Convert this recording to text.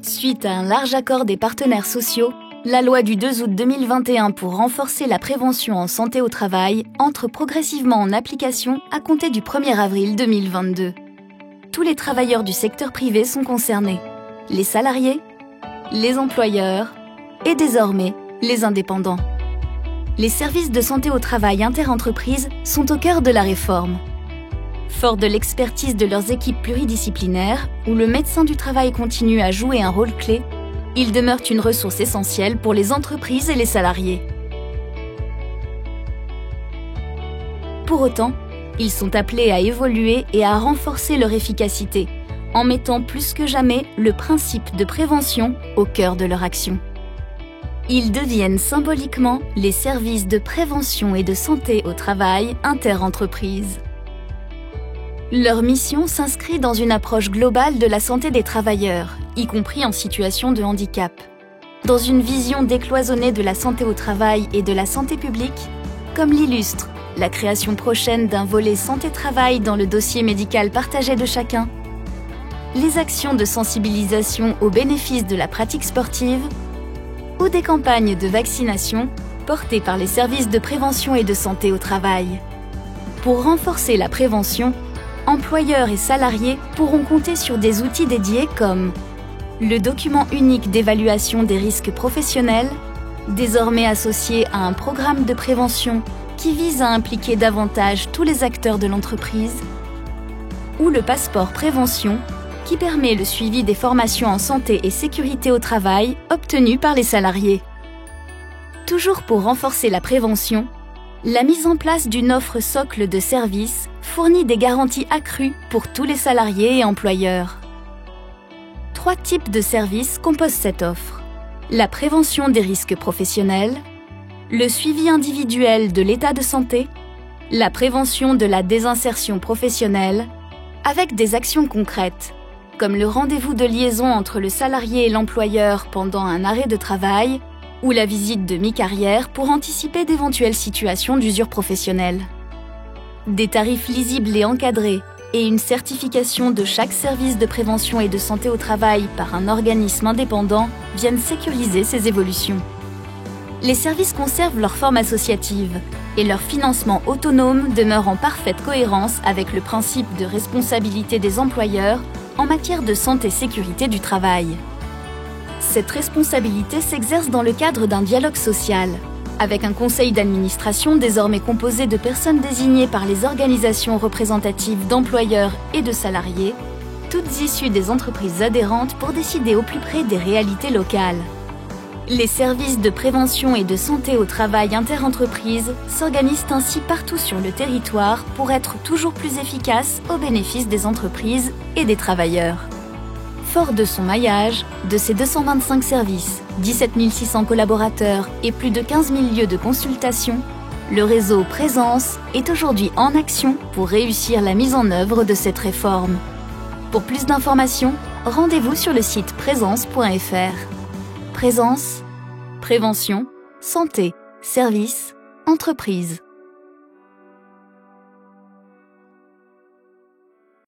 Suite à un large accord des partenaires sociaux, la loi du 2 août 2021 pour renforcer la prévention en santé au travail entre progressivement en application à compter du 1er avril 2022. Tous les travailleurs du secteur privé sont concernés, les salariés, les employeurs et désormais les indépendants. Les services de santé au travail interentreprises sont au cœur de la réforme. Fort de l'expertise de leurs équipes pluridisciplinaires, où le médecin du travail continue à jouer un rôle clé, ils demeurent une ressource essentielle pour les entreprises et les salariés. Pour autant, ils sont appelés à évoluer et à renforcer leur efficacité, en mettant plus que jamais le principe de prévention au cœur de leur action. Ils deviennent symboliquement les services de prévention et de santé au travail interentreprises. Leur mission s'inscrit dans une approche globale de la santé des travailleurs, y compris en situation de handicap. Dans une vision décloisonnée de la santé au travail et de la santé publique, comme l'illustre la création prochaine d'un volet santé-travail dans le dossier médical partagé de chacun, les actions de sensibilisation aux bénéfices de la pratique sportive ou des campagnes de vaccination portées par les services de prévention et de santé au travail. Pour renforcer la prévention, employeurs et salariés pourront compter sur des outils dédiés comme le document unique d'évaluation des risques professionnels, désormais associé à un programme de prévention qui vise à impliquer davantage tous les acteurs de l'entreprise, ou le passeport prévention qui permet le suivi des formations en santé et sécurité au travail obtenues par les salariés. Toujours pour renforcer la prévention, la mise en place d'une offre socle de services fournit des garanties accrues pour tous les salariés et employeurs. 3 types de services composent cette offre. La prévention des risques professionnels, le suivi individuel de l'état de santé, la prévention de la désinsertion professionnelle, avec des actions concrètes, comme le rendez-vous de liaison entre le salarié et l'employeur pendant un arrêt de travail ou la visite de mi-carrière pour anticiper d'éventuelles situations d'usure professionnelle. Des tarifs lisibles et encadrés et une certification de chaque service de prévention et de santé au travail par un organisme indépendant viennent sécuriser ces évolutions. Les services conservent leur forme associative et leur financement autonome demeure en parfaite cohérence avec le principe de responsabilité des employeurs en matière de santé-sécurité du travail. Cette responsabilité s'exerce dans le cadre d'un dialogue social, avec un conseil d'administration désormais composé de personnes désignées par les organisations représentatives d'employeurs et de salariés, toutes issues des entreprises adhérentes pour décider au plus près des réalités locales. Les services de prévention et de santé au travail interentreprises s'organisent ainsi partout sur le territoire pour être toujours plus efficaces au bénéfice des entreprises et des travailleurs. Fort de son maillage, de ses 225 services, 17 600 collaborateurs et plus de 15 000 lieux de consultation, le réseau Présence est aujourd'hui en action pour réussir la mise en œuvre de cette réforme. Pour plus d'informations, rendez-vous sur le site présence.fr. Présence, prévention, santé, services, entreprise.